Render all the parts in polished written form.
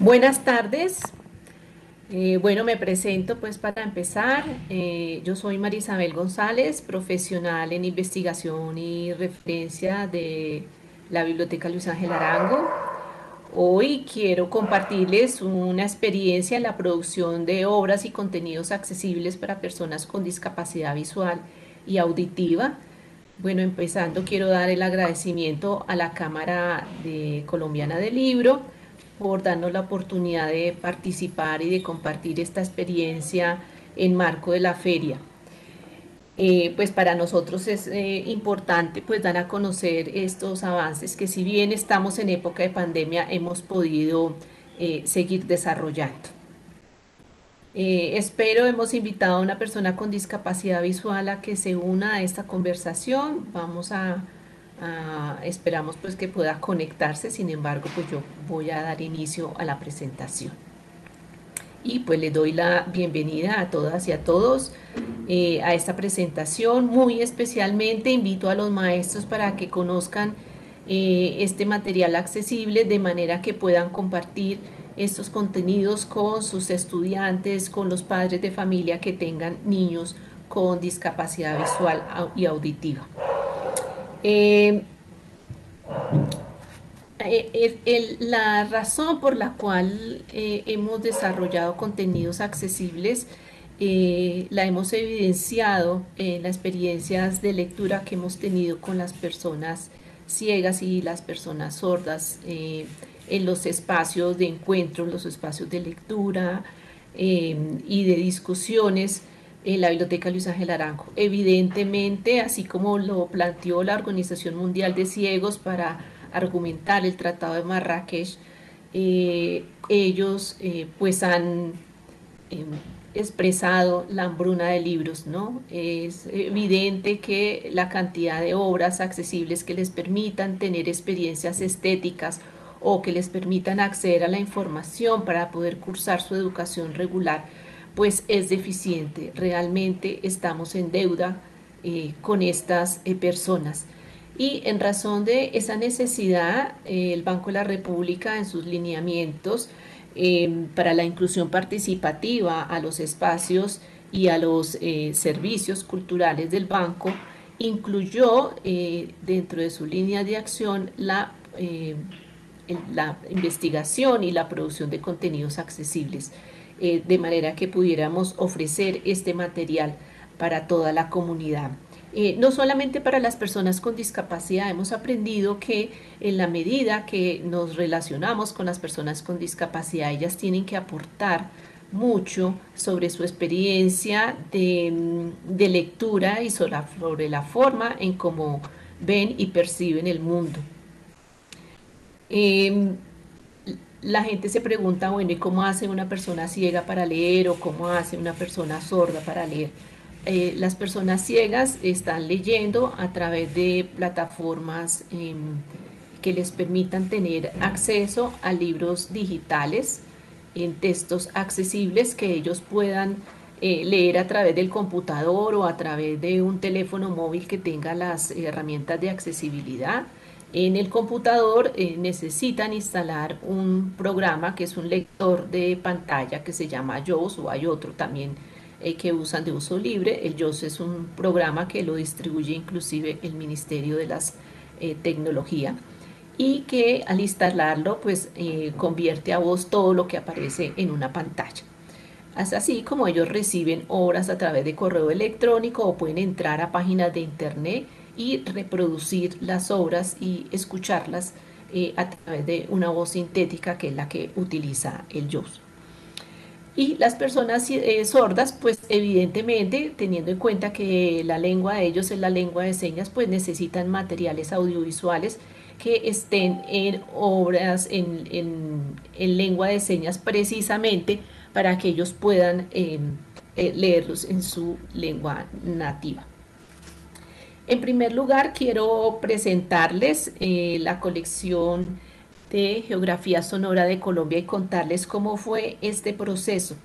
Buenas tardes. Bueno, me presento pues para empezar. Yo soy Marisabel González, profesional en investigación y referencia de la Biblioteca Luis Ángel Arango. Hoy quiero compartirles una experiencia en la producción de obras y contenidos accesibles para personas con discapacidad visual y auditiva. Bueno, empezando quiero dar el agradecimiento a la Cámara Colombiana del Libro por darnos la oportunidad de participar y de compartir esta experiencia en marco de la feria. Pues para nosotros es importante pues dar a conocer estos avances que, si bien estamos en época de pandemia, hemos podido seguir desarrollando. Hemos invitado a una persona con discapacidad visual a que se una a esta conversación. Esperamos pues que pueda conectarse. Sin embargo, pues yo voy a dar inicio a la presentación. Y pues le doy la bienvenida a todas y a todos a esta presentación. Muy especialmente invito a los maestros para que conozcan este material accesible, de manera que puedan compartir estos contenidos con sus estudiantes, con los padres de familia que tengan niños con discapacidad visual y auditiva. Eh, la razón por la cual hemos desarrollado contenidos accesibles la hemos evidenciado en las experiencias de lectura que hemos tenido con las personas ciegas y las personas sordas, en los espacios de encuentro, los espacios de lectura y de discusiones en la Biblioteca Luis Ángel Arango. Evidentemente, así como lo planteó la Organización Mundial de Ciegos para argumentar el Tratado de Marrakech, ellos pues han eh, expresado la hambruna de libros, ¿no? Es evidente que la cantidad de obras accesibles que les permitan tener experiencias estéticas o que les permitan acceder a la información para poder cursar su educación regular, pues es deficiente. Realmente estamos en deuda con estas personas. Y en razón de esa necesidad, el Banco de la República, en sus lineamientos para la inclusión participativa a los espacios y a los servicios culturales del banco, incluyó dentro de su línea de acción la investigación y la producción de contenidos accesibles, de manera que pudiéramos ofrecer este material para toda la comunidad. No solamente para las personas con discapacidad. Hemos aprendido que en la medida que nos relacionamos con las personas con discapacidad, ellas tienen que aportar mucho sobre su experiencia de lectura y sobre la forma en cómo ven y perciben el mundo. Eh, la gente se pregunta, bueno, ¿y cómo hace una persona ciega para leer o cómo hace una persona sorda para leer? Las personas ciegas están leyendo a través de plataformas que les permitan tener acceso a libros digitales en textos accesibles que ellos puedan leer a través del computador o a través de un teléfono móvil que tenga las herramientas de accesibilidad. En el computador necesitan instalar un programa que es un lector de pantalla que se llama JAWS, o hay otro también que usan de uso libre. El JAWS es un programa que lo distribuye inclusive el Ministerio de las Tecnología, y que al instalarlo pues convierte a voz todo lo que aparece en una pantalla. Así como ellos reciben obras a través de correo electrónico o pueden entrar a páginas de internet y reproducir las obras y escucharlas a través de una voz sintética, que es la que utiliza el JAWS. Y las personas sordas, pues evidentemente, teniendo en cuenta que la lengua de ellos es la lengua de señas, pues necesitan materiales audiovisuales que estén en obras en lengua de señas, precisamente para que ellos puedan leerlos en su lengua nativa. En primer lugar, quiero presentarles la colección de Geografía Sonora de Colombia y contarles cómo fue este proceso.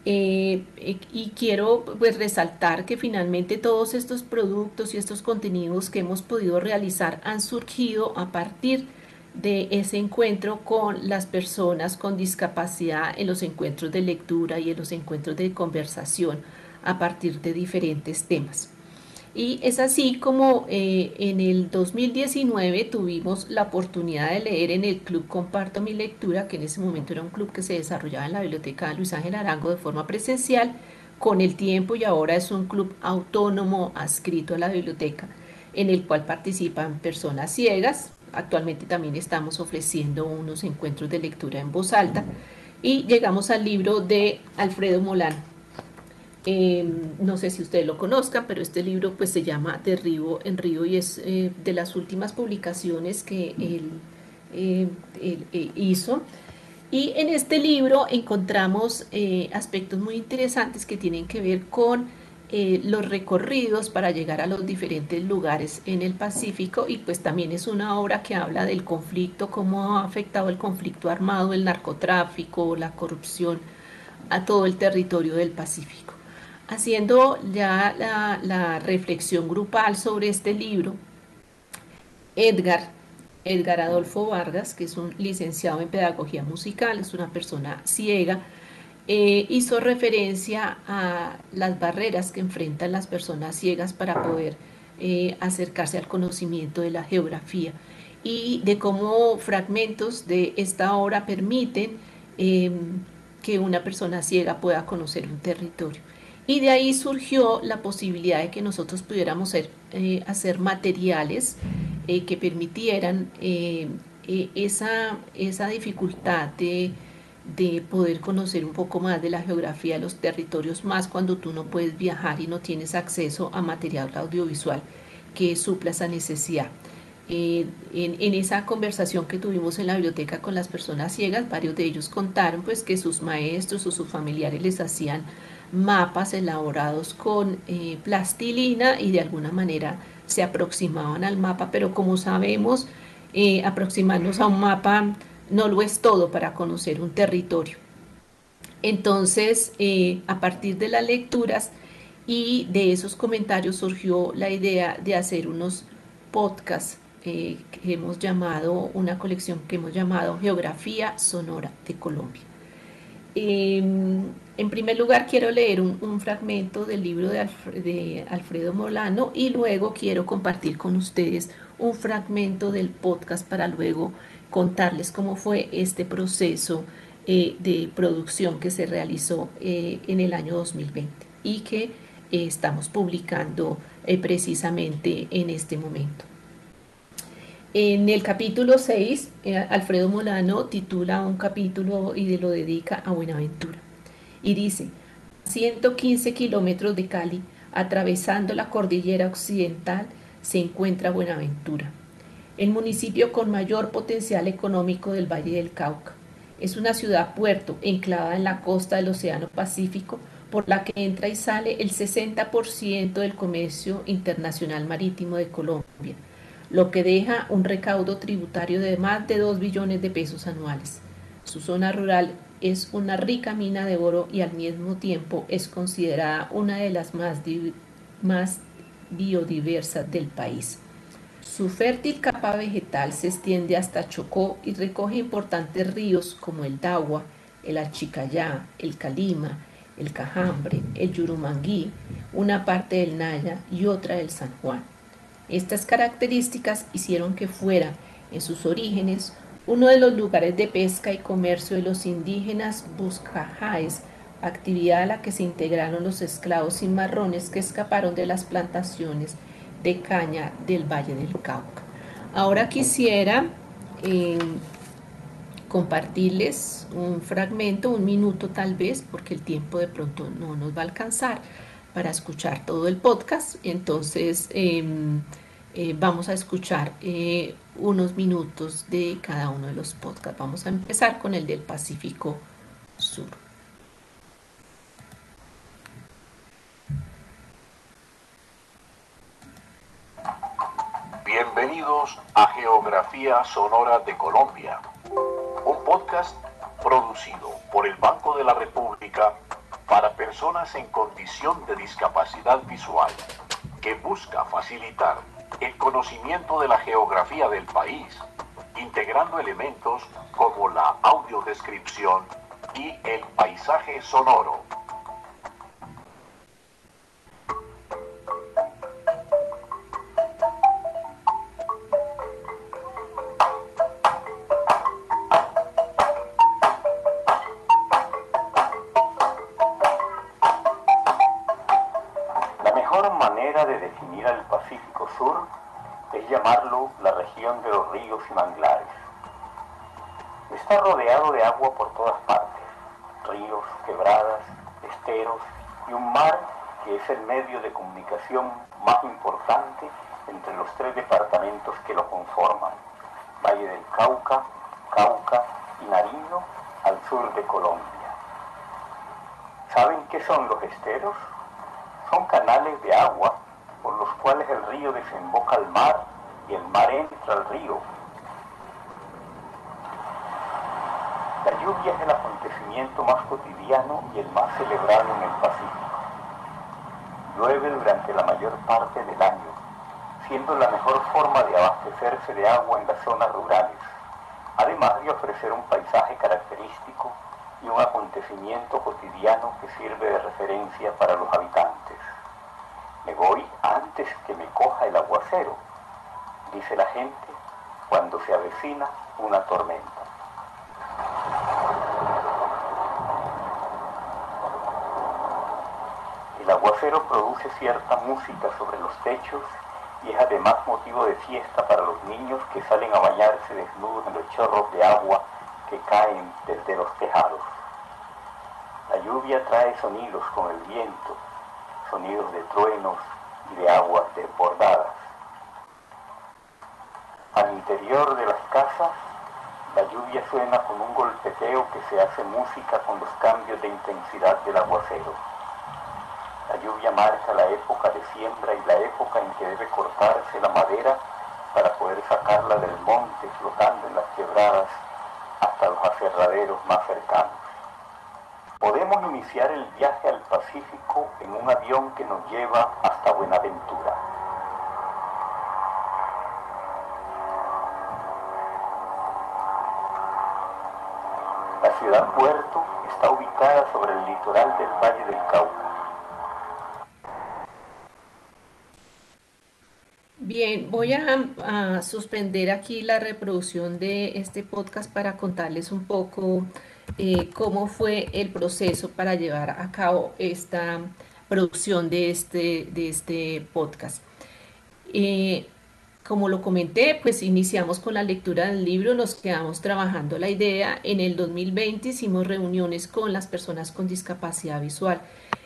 Y quiero pues resaltar que finalmente todos estos productos y estos contenidos que hemos podido realizar han surgido a partir de ese encuentro con las personas con discapacidad en los encuentros de lectura y en los encuentros de conversación a partir de diferentes temas. Y es así como en el 2019 tuvimos la oportunidad de leer en el Club Comparto mi Lectura, que en ese momento era un club que se desarrollaba en la Biblioteca Luis Ángel Arango de forma presencial, con el tiempo, y ahora es un club autónomo adscrito a la biblioteca, en el cual participan personas ciegas. Actualmente también estamos ofreciendo unos encuentros de lectura en voz alta y llegamos al libro de Alfredo Molano. No sé si ustedes lo conozcan, pero este libro pues se llama De Río en Río y es de las últimas publicaciones que él hizo. Y en este libro encontramos aspectos muy interesantes que tienen que ver con los recorridos para llegar a los diferentes lugares en el Pacífico, y pues también es una obra que habla del conflicto, cómo ha afectado el conflicto armado, el narcotráfico, la corrupción a todo el territorio del Pacífico. Haciendo ya la reflexión grupal sobre este libro, Edgar, Edgar Adolfo Vargas, que es un licenciado en pedagogía musical, es una persona ciega, hizo referencia a las barreras que enfrentan las personas ciegas para poder acercarse al conocimiento de la geografía, y de cómo fragmentos de esta obra permiten que una persona ciega pueda conocer un territorio. Y de ahí surgió la posibilidad de que nosotros pudiéramos hacer materiales que permitieran esa dificultad de poder conocer un poco más de la geografía de los territorios, más cuando tú no puedes viajar y no tienes acceso a material audiovisual que supla esa necesidad. En esa conversación que tuvimos en la biblioteca con las personas ciegas, varios de ellos contaron pues que sus maestros o sus familiares les hacían mapas elaborados con plastilina, y de alguna manera se aproximaban al mapa, pero como sabemos, aproximarnos a un mapa no lo es todo para conocer un territorio. Entonces, a partir de las lecturas y de esos comentarios surgió la idea de hacer unos podcasts que hemos llamado, una colección que hemos llamado Geografía Sonora de Colombia. En primer lugar quiero leer un fragmento del libro de Alfredo Molano, y luego quiero compartir con ustedes un fragmento del podcast para luego contarles cómo fue este proceso de producción que se realizó en el año 2020 y que estamos publicando precisamente en este momento. En el capítulo 6, Alfredo Molano titula un capítulo y lo dedica a Buenaventura. Y dice: 115 kilómetros de Cali, atravesando la cordillera occidental, se encuentra Buenaventura, el municipio con mayor potencial económico del Valle del Cauca. Es una ciudad-puerto enclavada en la costa del Océano Pacífico, por la que entra y sale el 60% del comercio internacional marítimo de Colombia, lo que deja un recaudo tributario de más de 2 billones de pesos anuales. Su zona rural es una rica mina de oro y al mismo tiempo es considerada una de las más biodiversas del país. Su fértil capa vegetal se extiende hasta Chocó y recoge importantes ríos como el Dagua, el Achicayá, el Calima, el Cajambre, el Yurumanguí, una parte del Naya y otra del San Juan. Estas características hicieron que fuera, en sus orígenes, uno de los lugares de pesca y comercio de los indígenas Buscajaes, actividad a la que se integraron los esclavos cimarrones que escaparon de las plantaciones de caña del Valle del Cauca. Ahora quisiera compartirles un fragmento, un minuto tal vez, porque el tiempo de pronto no nos va a alcanzar para escuchar todo el podcast. Entonces vamos a escuchar unos minutos de cada uno de los podcasts. Vamos a empezar con el del Pacífico Sur. Bienvenidos a Geografía Sonora de Colombia, un podcast producido por el Banco de la República para personas en condición de discapacidad visual, que busca facilitar el conocimiento de la geografía del país integrando elementos como la audiodescripción y el paisaje sonoro. La mejor manera de definir al Pacífico Sur es llamarlo la región de los ríos y manglares. Está rodeado de agua por todas partes, ríos, quebradas, esteros y un mar que es el medio de comunicación más importante entre los tres departamentos que lo conforman, Valle del Cauca, Cauca y Nariño, al sur de Colombia. ¿Saben qué son los esteros? Son canales de agua por los cuales el río desemboca al mar y el mar entra al río. La lluvia es el acontecimiento más cotidiano y el más celebrado en el Pacífico. Llueve durante la mayor parte del año, siendo la mejor forma de abastecerse de agua en las zonas rurales, además de ofrecer un paisaje característico y un acontecimiento cotidiano que sirve de referencia para los habitantes. Me voy antes que me coja el aguacero, dice la gente cuando se avecina una tormenta. El aguacero produce cierta música sobre los techos y es además motivo de fiesta para los niños que salen a bañarse desnudos en los chorros de agua que caen desde los tejados. La lluvia trae sonidos con el viento, sonidos de truenos y de aguas desbordadas. Al interior de las casas, la lluvia suena con un golpeteo que se hace música con los cambios de intensidad del aguacero. La lluvia marca la época de siembra y la época en que debe cortarse la madera para poder sacarla del monte flotando en las quebradas hasta los aserraderos más cercanos. Podemos iniciar el viaje al Pacífico en un avión que nos lleva hasta Buenaventura. La ciudad puerto está ubicada sobre el litoral del Valle del Cauca. Bien, voy a suspender aquí la reproducción de este podcast para contarles un poco cómo fue el proceso para llevar a cabo esta producción de este podcast. Eh, Como lo comenté, pues iniciamos con la lectura del libro, nos quedamos trabajando la idea. En el 2020 hicimos reuniones con las personas con discapacidad visual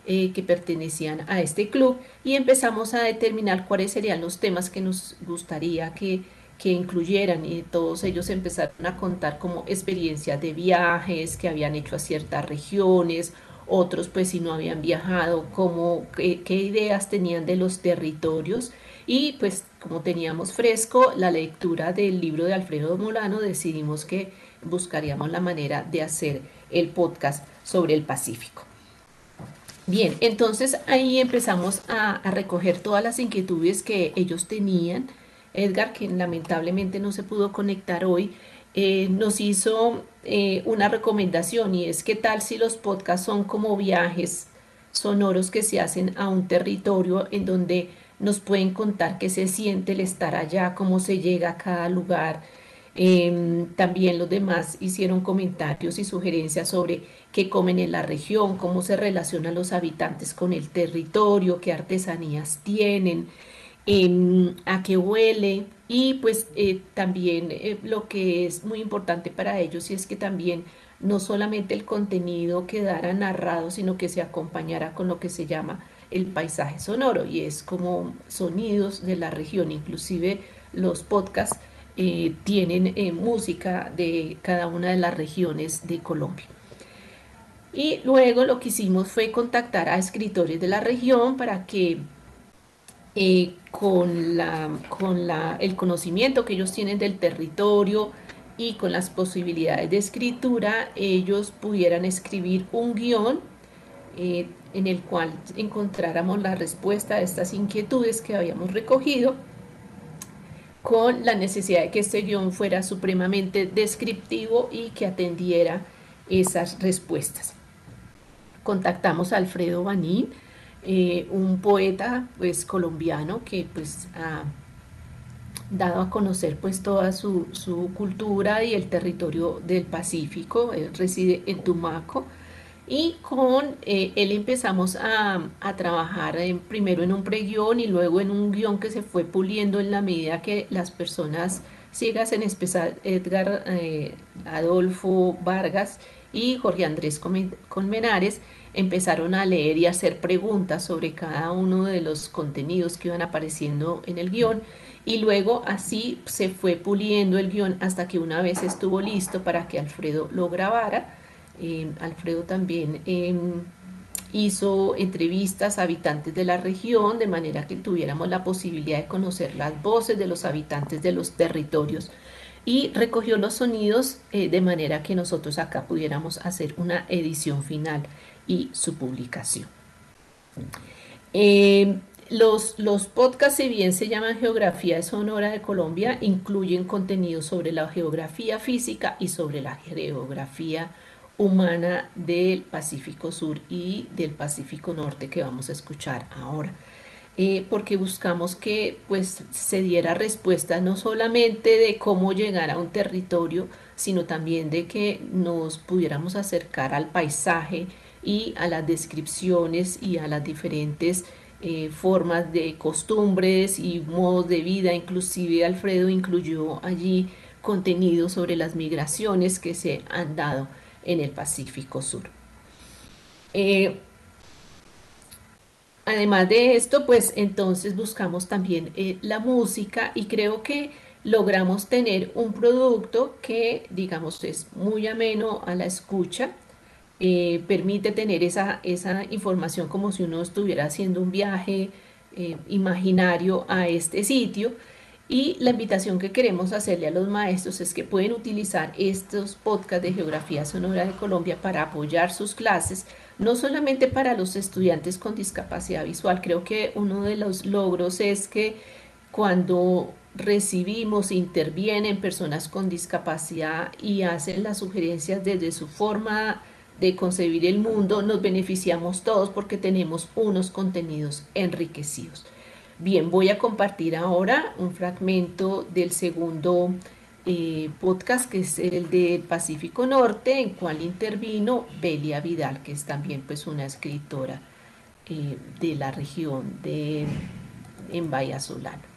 que pertenecían a este club y empezamos a determinar cuáles serían los temas que nos gustaría que incluyeran, y todos ellos empezaron a contar como experiencias de viajes que habían hecho a ciertas regiones, otros pues si no habían viajado, como qué ideas tenían de los territorios. Y pues como teníamos fresco la lectura del libro de Alfredo Molano, decidimos que buscaríamos la manera de hacer el podcast sobre el Pacífico. Bien, entonces ahí empezamos a recoger todas las inquietudes que ellos tenían. Edgar, que lamentablemente no se pudo conectar hoy, nos hizo una recomendación, y es que tal si los podcasts son como viajes sonoros que se hacen a un territorio en donde nos pueden contar qué se siente el estar allá, cómo se llega a cada lugar. También los demás hicieron comentarios y sugerencias sobre qué comen en la región, cómo se relacionan los habitantes con el territorio, qué artesanías tienen, a qué huele, y pues también lo que es muy importante para ellos y es que también no solamente el contenido quedara narrado, sino que se acompañara con lo que se llama el paisaje sonoro, y es como sonidos de la región. Inclusive los podcasts tienen música de cada una de las regiones de Colombia. Y luego lo que hicimos fue contactar a escritores de la región para que el conocimiento que ellos tienen del territorio y con las posibilidades de escritura, ellos pudieran escribir un guión en el cual encontráramos la respuesta a estas inquietudes que habíamos recogido, con la necesidad de que este guión fuera supremamente descriptivo y que atendiera esas respuestas. Contactamos a Alfredo Banín, un poeta pues colombiano que pues ha dado a conocer pues toda su cultura y el territorio del Pacífico. Él reside en Tumaco y con él empezamos a trabajar primero en un preguión y luego en un guión que se fue puliendo en la medida que las personas ciegas, en especial Edgar Adolfo Vargas y Jorge Andrés Colmenares, empezaron a leer y a hacer preguntas sobre cada uno de los contenidos que iban apareciendo en el guión, y luego así se fue puliendo el guión hasta que una vez estuvo listo para que Alfredo lo grabara. Alfredo también hizo entrevistas a habitantes de la región, de manera que tuviéramos la posibilidad de conocer las voces de los habitantes de los territorios, y recogió los sonidos de manera que nosotros acá pudiéramos hacer una edición final y su publicación. Los podcasts, si bien se llaman Geografía Sonora de Colombia, incluyen contenidos sobre la geografía física y sobre la geografía humana del Pacífico Sur y del Pacífico Norte, que vamos a escuchar ahora. Porque buscamos que pues se diera respuesta no solamente de cómo llegar a un territorio, sino también de que nos pudiéramos acercar al paisaje y a las descripciones y a las diferentes formas de costumbres y modos de vida. Inclusive Alfredo incluyó allí contenido sobre las migraciones que se han dado en el Pacífico Sur. Además de esto, pues entonces buscamos también la música, y creo que logramos tener un producto que, digamos, es muy ameno a la escucha, permite tener esa información como si uno estuviera haciendo un viaje imaginario a este sitio. Y la invitación que queremos hacerle a los maestros es que pueden utilizar estos podcasts de Geografía Sonora de Colombia para apoyar sus clases, no solamente para los estudiantes con discapacidad visual. Creo que uno de los logros es que cuando recibimos, intervienen personas con discapacidad y hacen las sugerencias desde su forma de concebir el mundo, nos beneficiamos todos porque tenemos unos contenidos enriquecidos. Bien, voy a compartir ahora un fragmento del segundo podcast, que es el del Pacífico Norte, en cual intervino Belia Vidal, que es también pues una escritora de la región de Vallasolano.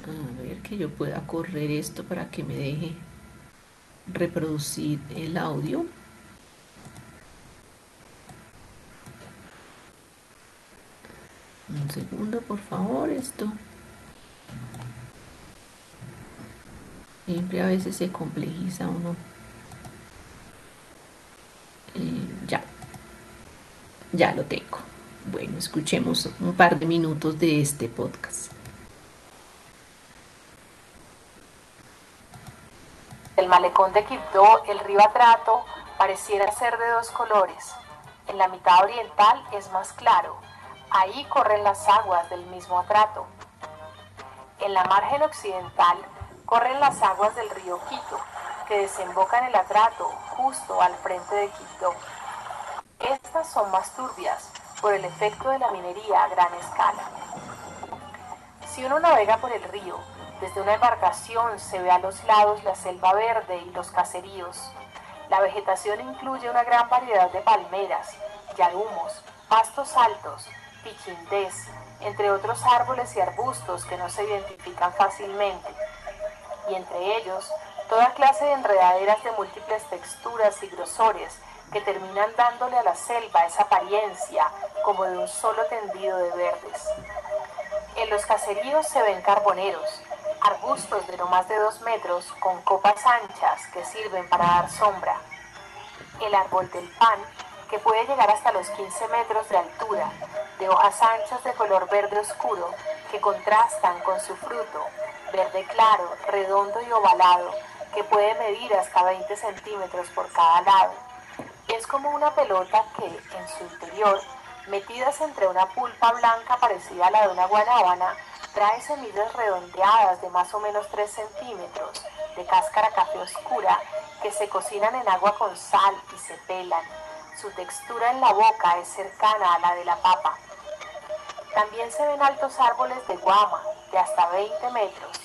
A ver que yo pueda correr esto para que me deje reproducir el audio. Un segundo, por favor, esto. Siempre a veces se complejiza uno. Ya lo tengo. Bueno, escuchemos un par de minutos de este podcast. El malecón de Quibdó, el río Atrato, pareciera ser de dos colores. En la mitad oriental es más claro. Ahí corren las aguas del mismo Atrato. En la margen occidental corren las aguas del río Quito, que desembocan en el Atrato justo al frente de Quibdó. Estas son más turbias por el efecto de la minería a gran escala. Si uno navega por el río, desde una embarcación se ve a los lados la selva verde y los caseríos. La vegetación incluye una gran variedad de palmeras, yarumos, pastos altos, piquindés, entre otros árboles y arbustos que no se identifican fácilmente, y entre ellos toda clase de enredaderas de múltiples texturas y grosores que terminan dándole a la selva esa apariencia como de un solo tendido de verdes. En los caseríos se ven carboneros, arbustos de no más de 2 metros con copas anchas que sirven para dar sombra. El árbol del pan, que puede llegar hasta los 15 metros de altura, de hojas anchas de color verde oscuro que contrastan con su fruto, verde claro, redondo y ovalado, que puede medir hasta 20 centímetros por cada lado. Es como una pelota que, en su interior, metidas entre una pulpa blanca parecida a la de una guanábana, trae semillas redondeadas de más o menos 3 centímetros, de cáscara café oscura, que se cocinan en agua con sal y se pelan. Su textura en la boca es cercana a la de la papa. También se ven altos árboles de guama, de hasta 20 metros,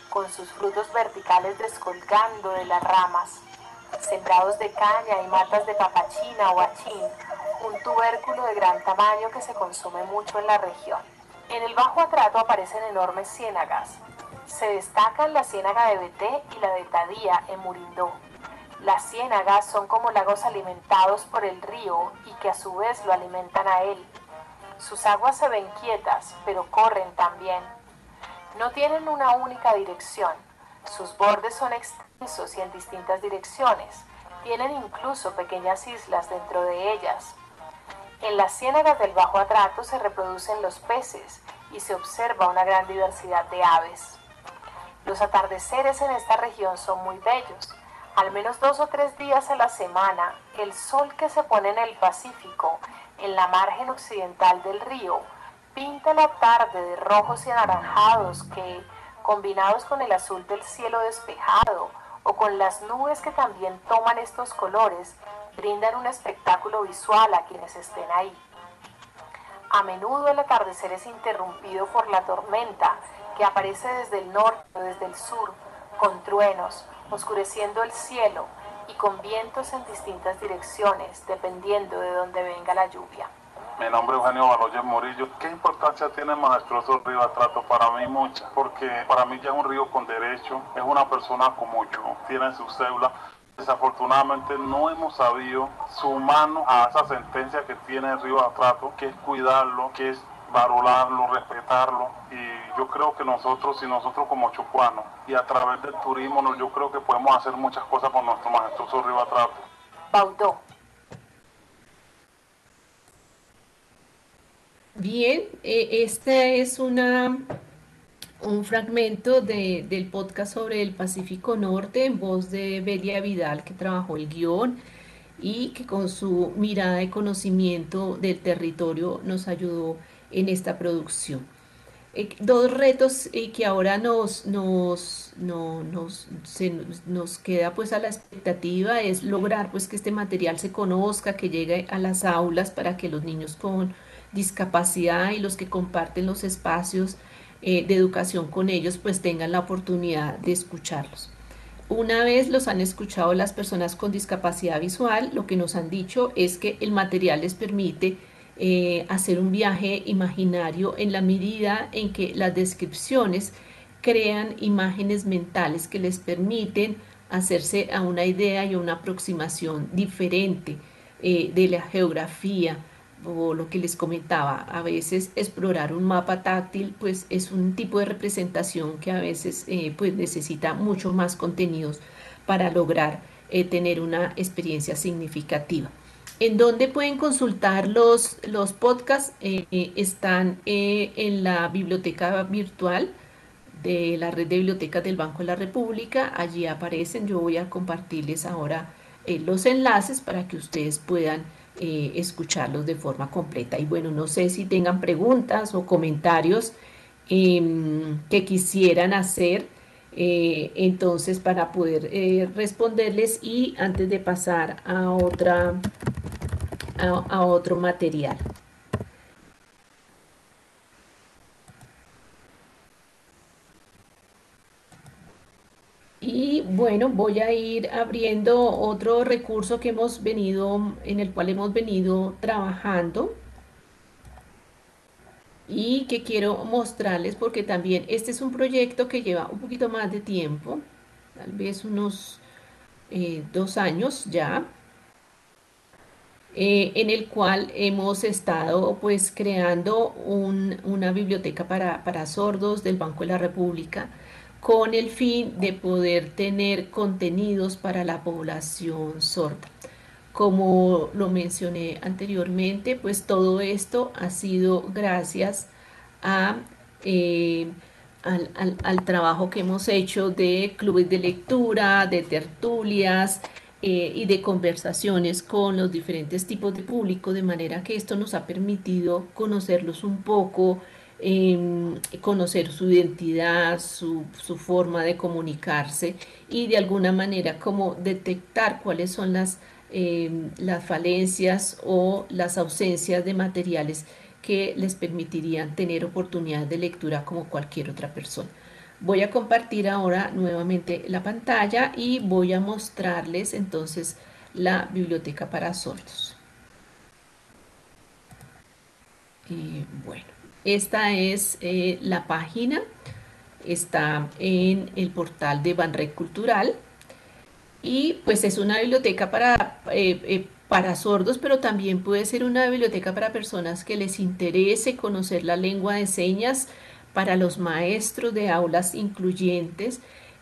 con sus frutos verticales descolgando de las ramas, sembrados de caña y matas de papachina o achín, un tubérculo de gran tamaño que se consume mucho en la región. En el Bajo Atrato aparecen enormes ciénagas. Se destacan la ciénaga de Beté y la de Tadía en Murindó. Las ciénagas son como lagos alimentados por el río y que a su vez lo alimentan a él. Sus aguas se ven quietas, pero corren también. No tienen una única dirección. Sus bordes son extensos y en distintas direcciones. Tienen incluso pequeñas islas dentro de ellas. En las ciénagas del Bajo Atrato se reproducen los peces y se observa una gran diversidad de aves. Los atardeceres en esta región son muy bellos. Al menos 2 o 3 días a la semana, el sol que se pone en el Pacífico, en la margen occidental del río, pinta la tarde de rojos y anaranjados que, combinados con el azul del cielo despejado o con las nubes que también toman estos colores, brindan un espectáculo visual a quienes estén ahí. A menudo el atardecer es interrumpido por la tormenta que aparece desde el norte o desde el sur, con truenos, oscureciendo el cielo y con vientos en distintas direcciones, dependiendo de dónde venga la lluvia. Mi nombre es Eugenio Baloyes Morillo. ¿Qué importancia tiene el majestuoso río Atrato? Para mí mucha, porque para mí ya es un río con derecho, es una persona como yo, tiene su cédula. Desafortunadamente no hemos sabido sumarnos a esa sentencia que tiene el río Atrato, que es cuidarlo, que es valorarlo, respetarlo, y yo creo que nosotros como chocuanos y a través del turismo, yo creo que podemos hacer muchas cosas por nuestro majestuoso río Atrato. Baudó. Bien, este es un fragmento del podcast sobre el Pacífico Norte en voz de Belia Vidal, que trabajó el guión y que con su mirada de conocimiento del territorio nos ayudó en esta producción. Dos retos que ahora nos queda pues a la expectativa es lograr pues que este material se conozca, que llegue a las aulas para que los niños con discapacidad y los que comparten los espacios de educación con ellos pues tengan la oportunidad de escucharlos. Una vez los han escuchado las personas con discapacidad visual, lo que nos han dicho es que el material les permite hacer un viaje imaginario en la medida en que las descripciones crean imágenes mentales que les permiten hacerse a una idea y a una aproximación diferente de la geografía, o lo que les comentaba, a veces explorar un mapa táctil pues es un tipo de representación que a veces pues necesita mucho más contenidos para lograr tener una experiencia significativa. ¿En dónde pueden consultar los podcasts? Están en la biblioteca virtual de la red de bibliotecas del Banco de la República. Allí aparecen. Yo voy a compartirles ahora los enlaces para que ustedes puedan escucharlos de forma completa. Y bueno, no sé si tengan preguntas o comentarios que quisieran hacer. Entonces para poder responderles y antes de pasar a otro material. Y bueno, voy a ir abriendo otro recurso en el cual hemos venido trabajando y que quiero mostrarles porque también este es un proyecto que lleva un poquito más de tiempo, tal vez unos 2 años ya, en el cual hemos estado pues creando una biblioteca para sordos del Banco de la República con el fin de poder tener contenidos para la población sorda. Como lo mencioné anteriormente, pues todo esto ha sido gracias a, eh, al trabajo que hemos hecho de clubes de lectura, de tertulias y de conversaciones con los diferentes tipos de público, de manera que esto nos ha permitido conocerlos un poco, conocer su identidad, su forma de comunicarse y de alguna manera como detectar cuáles son las falencias o las ausencias de materiales que les permitirían tener oportunidades de lectura como cualquier otra persona. Voy a compartir ahora nuevamente la pantalla y voy a mostrarles entonces la biblioteca para sordos. Bueno, esta es la página, está en el portal de Banrec Cultural y pues es una biblioteca para sordos, pero también puede ser una biblioteca para personas que les interese conocer la lengua de señas, para los maestros de aulas incluyentes,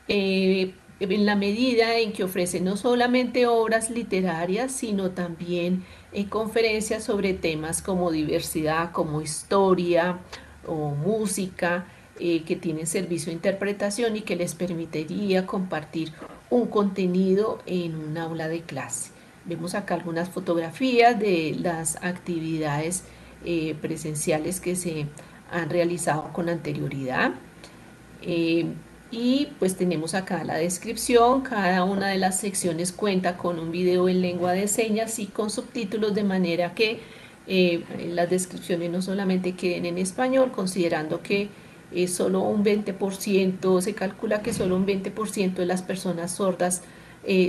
en la medida en que ofrece no solamente obras literarias, sino también conferencias sobre temas como diversidad, como historia o música, que tienen servicio de interpretación y que les permitiría compartir un contenido en un aula de clase. Vemos acá algunas fotografías de las actividades presenciales que se han realizado con anterioridad. Y pues tenemos acá la descripción, cada una de las secciones cuenta con un video en lengua de señas y con subtítulos, de manera que las descripciones no solamente queden en español, considerando que solo un 20%, se calcula que solo un 20% de las personas sordas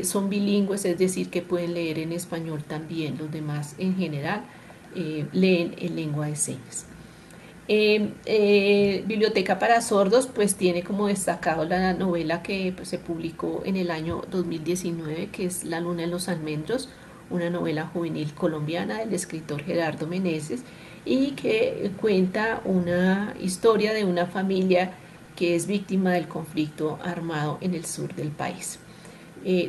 son bilingües, es decir, que pueden leer en español también. Los demás en general leen en lengua de señas. Biblioteca para sordos pues tiene como destacado la novela que pues, se publicó en el año 2019, que es La luna en los almendros, una novela juvenil colombiana del escritor Gerardo Meneses, y que cuenta una historia de una familia que es víctima del conflicto armado en el sur del país.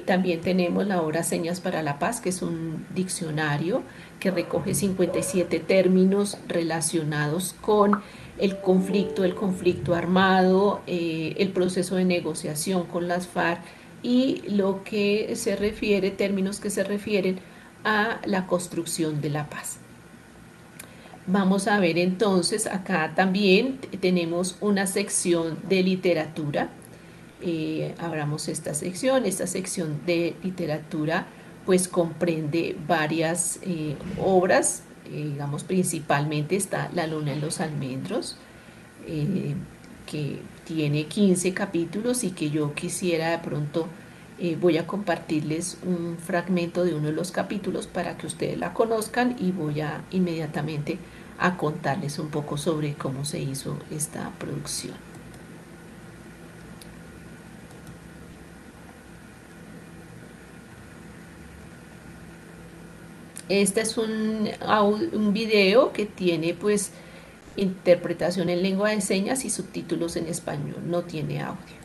También tenemos la obra Señas para la Paz, que es un diccionario que recoge 57 términos relacionados con el conflicto armado, el proceso de negociación con las FARC y lo que se refiere, términos que se refieren a la construcción de la paz. Vamos a ver entonces, acá también tenemos una sección de literatura. Abramos esta sección de literatura pues comprende varias obras, digamos principalmente está La luna en los almendros, que tiene 15 capítulos y que yo quisiera de pronto, voy a compartirles un fragmento de uno de los capítulos para que ustedes la conozcan y voy a inmediatamente a contarles un poco sobre cómo se hizo esta producción. Este es un video que tiene pues interpretación en lengua de señas y subtítulos en español, no tiene audio.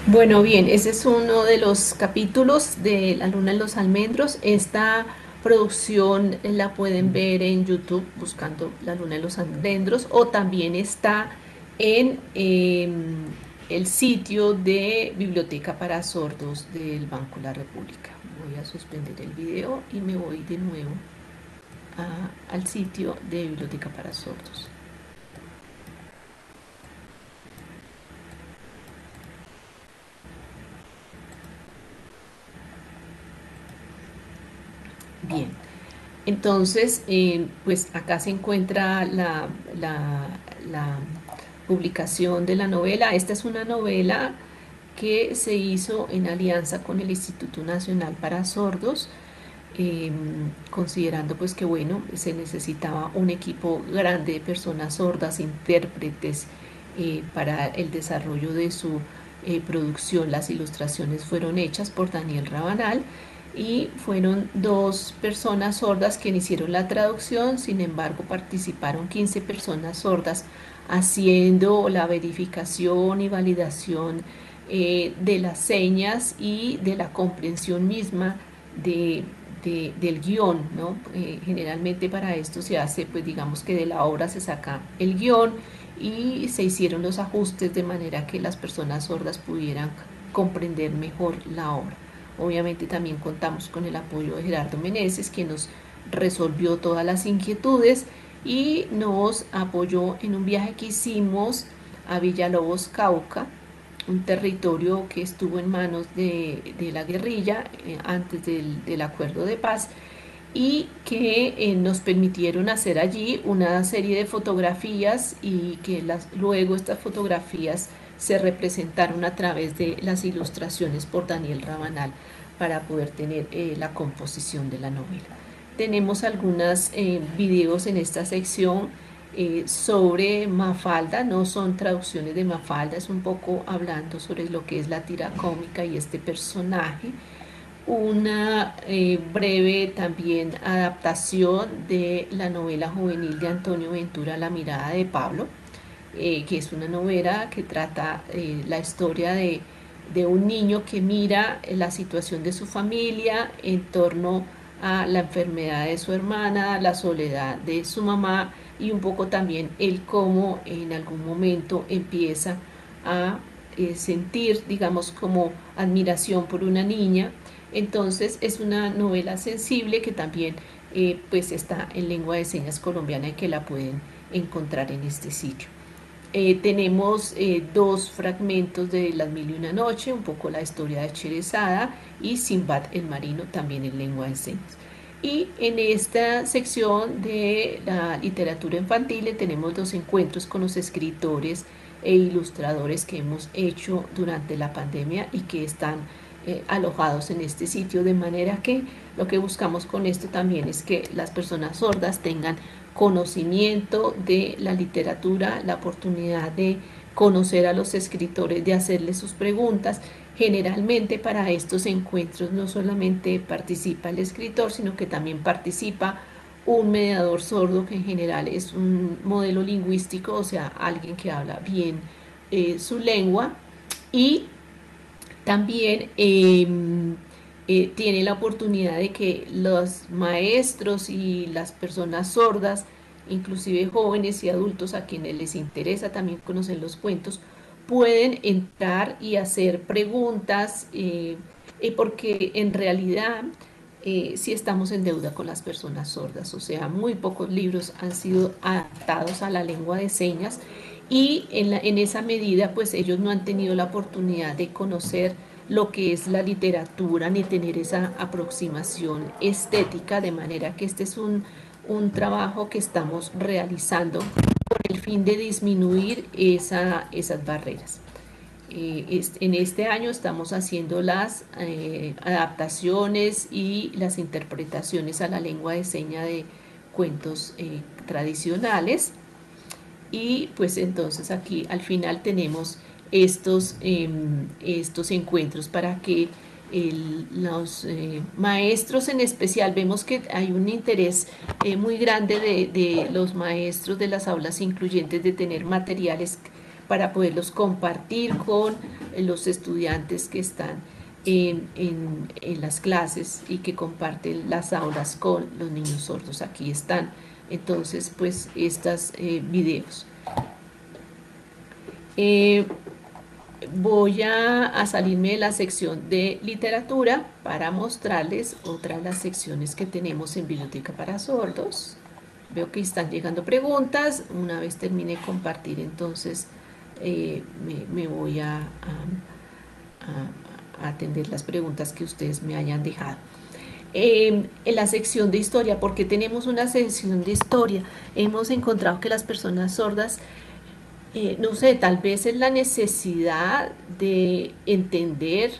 Bueno, bien, ese es uno de los capítulos de La Luna en los Almendros. Esta producción la pueden ver en YouTube buscando La Luna en los Almendros, o también está en el sitio de Biblioteca para Sordos del Banco de la República. Voy a suspender el video y me voy de nuevo al sitio de Biblioteca para Sordos. Bien, entonces, pues acá se encuentra la publicación de la novela. Esta es una novela que se hizo en alianza con el Instituto Nacional para Sordos, considerando pues que bueno, se necesitaba un equipo grande de personas sordas, intérpretes, para el desarrollo de su producción. Las ilustraciones fueron hechas por Daniel Rabanal y fueron dos personas sordas quienes hicieron la traducción. Sin embargo, participaron 15 personas sordas haciendo la verificación y validación de las señas y de la comprensión misma del guión, ¿no? Generalmente para esto se hace, pues digamos que de la obra se saca el guión y se hicieron los ajustes de manera que las personas sordas pudieran comprender mejor la obra. Obviamente también contamos con el apoyo de Gerardo Meneses, quien nos resolvió todas las inquietudes y nos apoyó en un viaje que hicimos a Villalobos, Cauca, un territorio que estuvo en manos de la guerrilla antes del acuerdo de paz, y que nos permitieron hacer allí una serie de fotografías y que luego estas fotografías se representaron a través de las ilustraciones por Daniel Rabanal para poder tener la composición de la novela. Tenemos algunos videos en esta sección sobre Mafalda. No son traducciones de Mafalda, es un poco hablando sobre lo que es la tira cómica y este personaje. Una breve también adaptación de la novela juvenil de Antonio Ventura, La mirada de Pablo, que es una novela que trata la historia de un niño que mira la situación de su familia en torno a la enfermedad de su hermana, la soledad de su mamá, y un poco también el cómo en algún momento empieza a sentir, digamos, como admiración por una niña. Entonces es una novela sensible que también pues está en lengua de señas colombiana y que la pueden encontrar en este sitio. Tenemos dos fragmentos de Las Mil y una Noche, un poco la historia de Cherezada, y Sinbad el Marino, también en lengua de señas. Y en esta sección de la literatura infantil tenemos dos encuentros con los escritores e ilustradores que hemos hecho durante la pandemia y que están alojados en este sitio, de manera que lo que buscamos con esto también es que las personas sordas tengan conocimiento de la literatura, la oportunidad de conocer a los escritores, de hacerles sus preguntas. Generalmente para estos encuentros no solamente participa el escritor, sino que también participa un mediador sordo, que en general es un modelo lingüístico, o sea, alguien que habla bien su lengua, y también tiene la oportunidad de que los maestros y las personas sordas, inclusive jóvenes y adultos a quienes les interesa también conocer los cuentos, pueden entrar y hacer preguntas, porque en realidad sí estamos en deuda con las personas sordas. O sea, muy pocos libros han sido adaptados a la lengua de señas, y en esa medida pues ellos no han tenido la oportunidad de conocer lo que es la literatura ni tener esa aproximación estética, de manera que este es un trabajo que estamos realizando con el fin de disminuir esas barreras. En este año estamos haciendo las adaptaciones y las interpretaciones a la lengua de señas de cuentos tradicionales. Y pues entonces aquí al final tenemos estos encuentros para que los maestros, en especial, vemos que hay un interés muy grande de los maestros de las aulas incluyentes de tener materiales para poderlos compartir con los estudiantes que están en las clases y que comparten las aulas con los niños sordos. Aquí están entonces pues estos videos. Voy a salirme de la sección de literatura para mostrarles otra de las secciones que tenemos en Biblioteca para Sordos. Veo que están llegando preguntas. Una vez termine de compartir, entonces me voy a atender las preguntas que ustedes me hayan dejado. En la sección de historia, porque tenemos una sección de historia, hemos encontrado que las personas sordas, no sé, tal vez es la necesidad de entender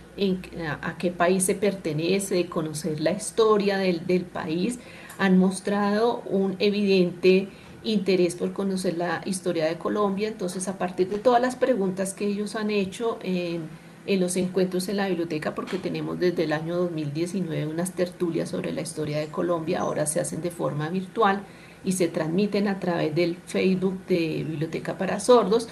a qué país se pertenece, de conocer la historia del país, han mostrado un evidente interés por conocer la historia de Colombia. Entonces, a partir de todas las preguntas que ellos han hecho en los encuentros en la biblioteca, porque tenemos desde el año 2019 unas tertulias sobre la historia de Colombia, ahora se hacen de forma virtual y se transmiten a través del Facebook de Biblioteca para Sordos.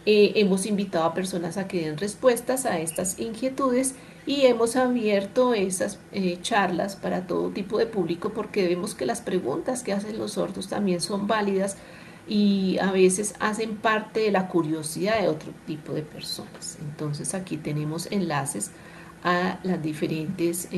Hemos invitado a personas a que den respuestas a estas inquietudes y hemos abierto esas charlas para todo tipo de público, porque vemos que las preguntas que hacen los sordos también son válidas y a veces hacen parte de la curiosidad de otro tipo de personas. Entonces aquí tenemos enlaces a las diferentes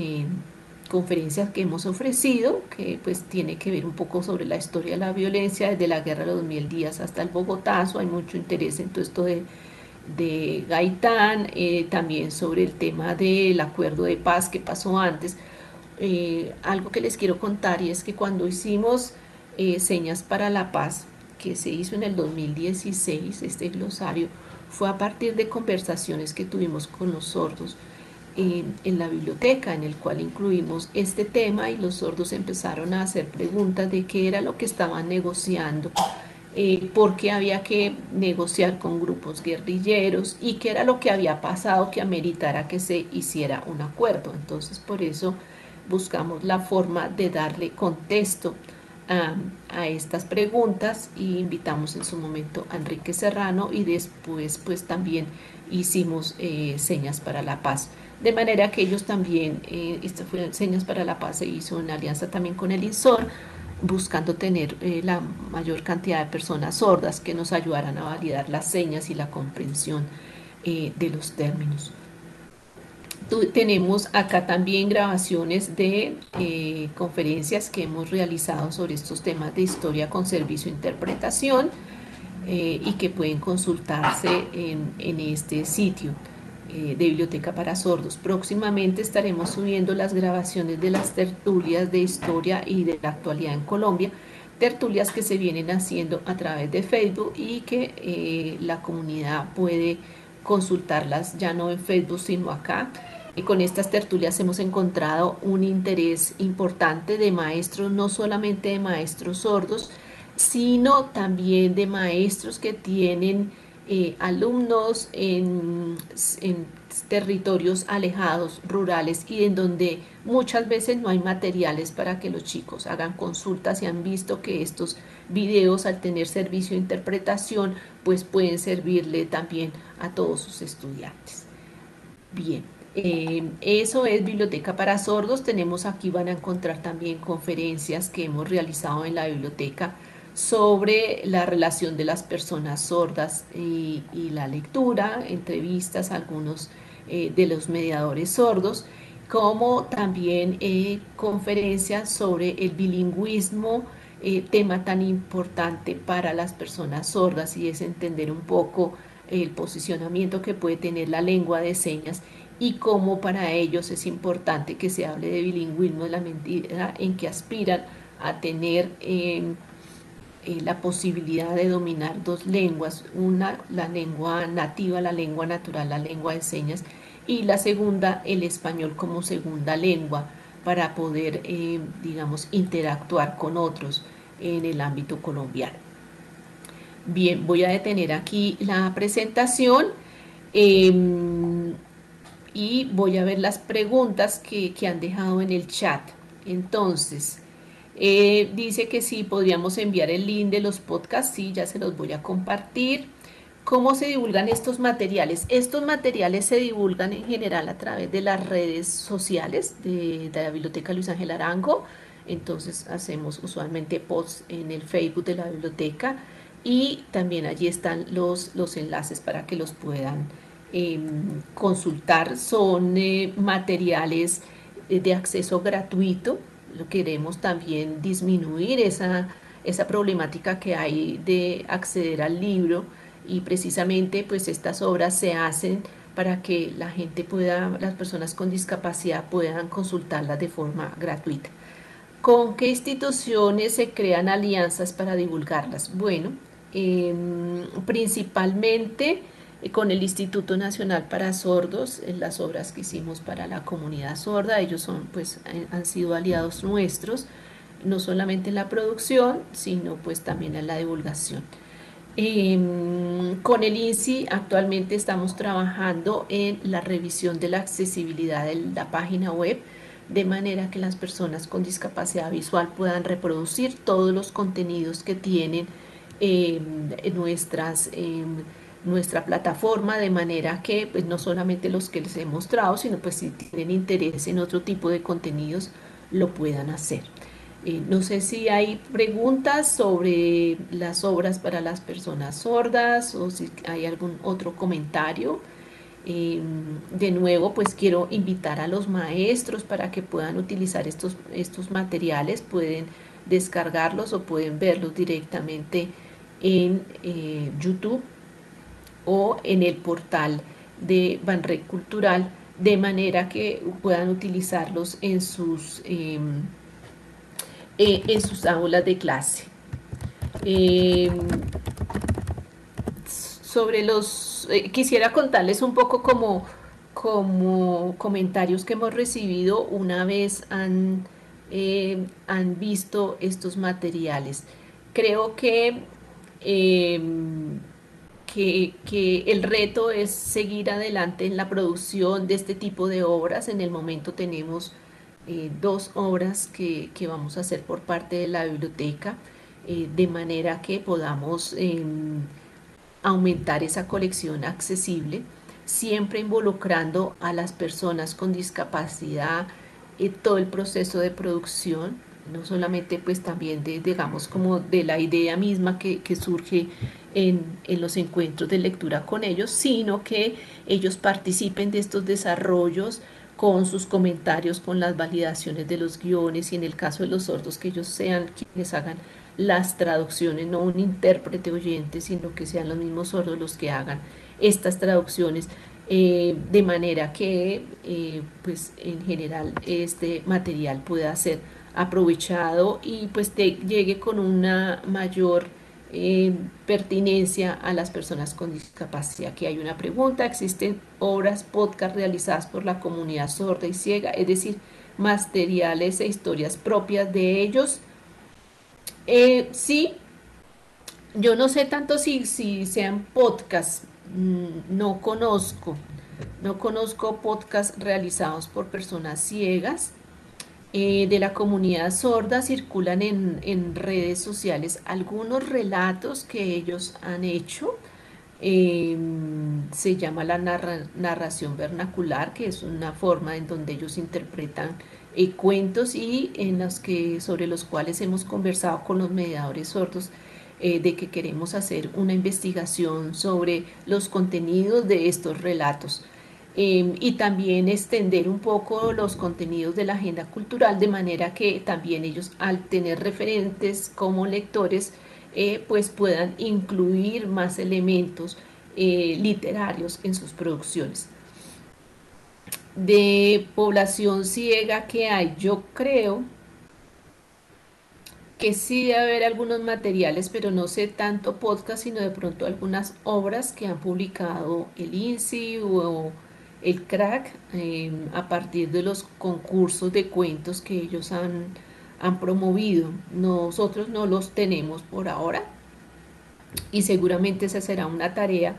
conferencias que hemos ofrecido, que pues tiene que ver un poco sobre la historia de la violencia, desde la guerra de los 1000 días hasta el Bogotazo. Hay mucho interés en todo esto de Gaitán, también sobre el tema del acuerdo de paz que pasó antes. Algo que les quiero contar, y es que cuando hicimos Señas para la Paz, que se hizo en el 2016, este glosario, fue a partir de conversaciones que tuvimos con los sordos en la biblioteca, en el cual incluimos este tema, y los sordos empezaron a hacer preguntas de qué era lo que estaban negociando, por qué había que negociar con grupos guerrilleros y qué era lo que había pasado que ameritara que se hiciera un acuerdo. Entonces, por eso buscamos la forma de darle contexto a estas preguntas, y invitamos en su momento a Enrique Serrano, y después pues también hicimos Señas para la Paz, de manera que ellos también, esta fue Señas para la Paz, se hizo en alianza también con el INSOR, buscando tener la mayor cantidad de personas sordas que nos ayudaran a validar las señas y la comprensión de los términos. Tenemos acá también grabaciones de conferencias que hemos realizado sobre estos temas de historia con servicio de interpretación, y que pueden consultarse en este sitio de Biblioteca para Sordos. Próximamente estaremos subiendo las grabaciones de las tertulias de historia y de la actualidad en Colombia, tertulias que se vienen haciendo a través de Facebook y que la comunidad puede consultarlas ya no en Facebook sino acá. Con estas tertulias hemos encontrado un interés importante de maestros, no solamente de maestros sordos, sino también de maestros que tienen alumnos en territorios alejados, rurales, y en donde muchas veces no hay materiales para que los chicos hagan consultas, y han visto que estos videos, al tener servicio de interpretación, pues pueden servirle también a todos sus estudiantes. Bien. Eso es Biblioteca para Sordos. Tenemos aquí, van a encontrar también conferencias que hemos realizado en la biblioteca sobre la relación de las personas sordas y la lectura, entrevistas a algunos de los mediadores sordos, como también conferencias sobre el bilingüismo, tema tan importante para las personas sordas, y es entender un poco el posicionamiento que puede tener la lengua de señas y cómo para ellos es importante que se hable de bilingüismo en la medida en que aspiran a tener la posibilidad de dominar dos lenguas, una, la lengua nativa, la lengua natural, la lengua de señas, y la segunda, el español como segunda lengua, para poder, digamos, interactuar con otros en el ámbito colombiano. Bien, voy a detener aquí la presentación y voy a ver las preguntas que han dejado en el chat. Entonces, dice que sí, podríamos enviar el link de los podcasts. Sí, ya se los voy a compartir. ¿Cómo se divulgan estos materiales? Estos materiales se divulgan en general a través de las redes sociales de la Biblioteca Luis Ángel Arango. Entonces hacemos usualmente posts en el Facebook de la biblioteca y también allí están los enlaces para que los puedan consultar. Son materiales de acceso gratuito. Lo queremos también disminuir esa problemática que hay de acceder al libro y precisamente pues estas obras se hacen para que la gente pueda, las personas con discapacidad puedan consultarlas de forma gratuita. ¿Con qué instituciones se crean alianzas para divulgarlas? Bueno, principalmente con el Instituto Nacional para Sordos, en las obras que hicimos para la comunidad sorda. Ellos son, pues, han sido aliados nuestros, no solamente en la producción, sino pues también en la divulgación. Con el INSI actualmente estamos trabajando en la revisión de la accesibilidad de la página web, de manera que las personas con discapacidad visual puedan reproducir todos los contenidos que tienen nuestra plataforma, de manera que pues, no solamente los que les he mostrado, sino pues si tienen interés en otro tipo de contenidos, lo puedan hacer. No sé si hay preguntas sobre las obras para las personas sordas o si hay algún otro comentario. De nuevo, pues quiero invitar a los maestros para que puedan utilizar estos materiales, pueden descargarlos o pueden verlos directamente en YouTube o en el portal de Banreg Cultural, de manera que puedan utilizarlos en sus aulas de clase. Sobre quisiera contarles un poco como comentarios que hemos recibido una vez han visto estos materiales. Creo que el reto es seguir adelante en la producción de este tipo de obras. En el momento tenemos 2 obras que vamos a hacer por parte de la biblioteca, de manera que podamos aumentar esa colección accesible, siempre involucrando a las personas con discapacidad en todo el proceso de producción, no solamente pues también digamos como de la idea misma que surge en los encuentros de lectura con ellos, sino que ellos participen de estos desarrollos con sus comentarios, con las validaciones de los guiones y en el caso de los sordos que ellos sean quienes hagan las traducciones, no un intérprete oyente, sino que sean los mismos sordos los que hagan estas traducciones, de manera que pues en general este material pueda ser aprovechado y pues llegue con una mayor pertinencia a las personas con discapacidad. Aquí hay una pregunta: ¿existen obras podcast realizadas por la comunidad sorda y ciega, es decir, materiales e historias propias de ellos? Sí, yo no sé tanto si sean podcasts, no conozco podcasts realizados por personas ciegas. De la comunidad sorda circulan en redes sociales algunos relatos que ellos han hecho. Se llama la narración vernacular, que es una forma en donde ellos interpretan cuentos y sobre los cuales hemos conversado con los mediadores sordos, de que queremos hacer una investigación sobre los contenidos de estos relatos. Y también extender un poco los contenidos de la agenda cultural, de manera que también ellos, al tener referentes como lectores, pues puedan incluir más elementos literarios en sus producciones. De población ciega que hay, yo creo que sí debe haber algunos materiales, pero no sé tanto podcast, sino de pronto algunas obras que han publicado el INSI o el CRAC a partir de los concursos de cuentos que ellos han promovido. Nosotros no los tenemos por ahora y seguramente esa será una tarea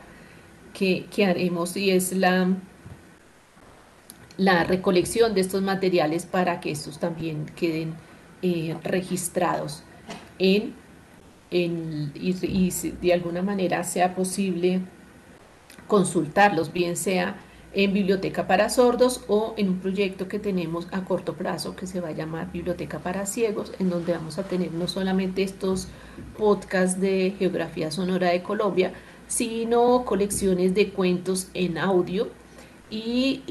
que haremos, y es la recolección de estos materiales para que estos también queden registrados y de alguna manera sea posible consultarlos, bien sea en Biblioteca para Sordos o en un proyecto que tenemos a corto plazo que se va a llamar Biblioteca para Ciegos, en donde vamos a tener no solamente estos podcasts de geografía sonora de Colombia, sino colecciones de cuentos en audio y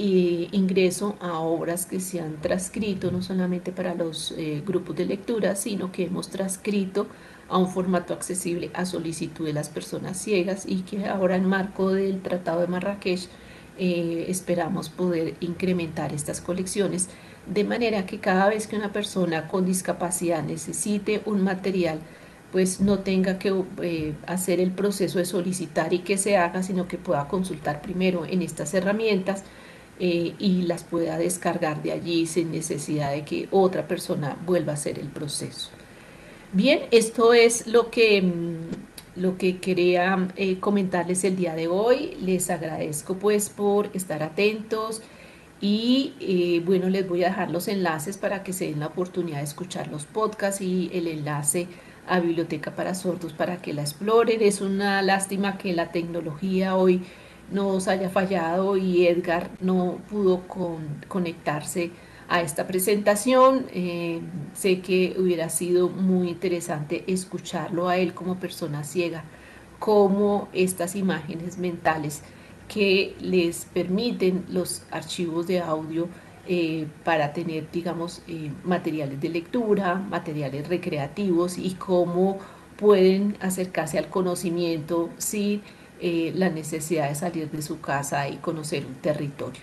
ingreso a obras que se han transcrito no solamente para los grupos de lectura, sino que hemos transcrito a un formato accesible a solicitud de las personas ciegas y que ahora en marco del Tratado de Marrakech esperamos poder incrementar estas colecciones de manera que cada vez que una persona con discapacidad necesite un material, pues no tenga que hacer el proceso de solicitar y que se haga, sino que pueda consultar primero en estas herramientas y las pueda descargar de allí sin necesidad de que otra persona vuelva a hacer el proceso. Bien, esto es lo que quería comentarles el día de hoy. Les agradezco pues por estar atentos y bueno, les voy a dejar los enlaces para que se den la oportunidad de escuchar los podcasts y el enlace a Biblioteca para Sordos para que la exploren. Es una lástima que la tecnología hoy nos haya fallado y Edgar no pudo conectarse a esta presentación. Sé que hubiera sido muy interesante escucharlo a él como persona ciega, como estas imágenes mentales que les permiten los archivos de audio para tener, digamos, materiales de lectura, materiales recreativos y cómo pueden acercarse al conocimiento sin la necesidad de salir de su casa y conocer un territorio.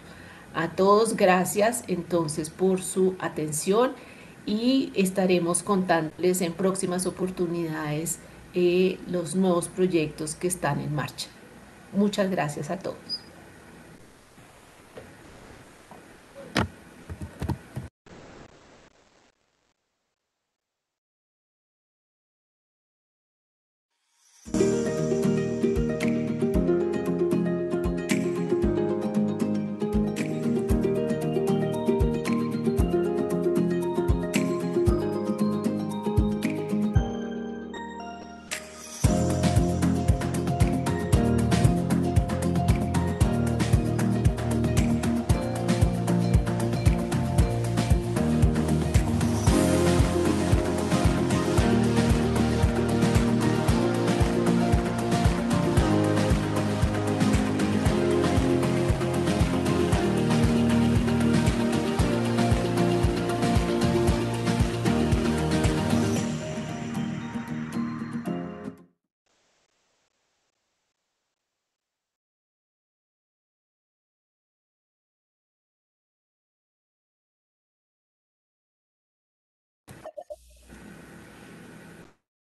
A todos gracias entonces por su atención y estaremos contándoles en próximas oportunidades los nuevos proyectos que están en marcha. Muchas gracias a todos.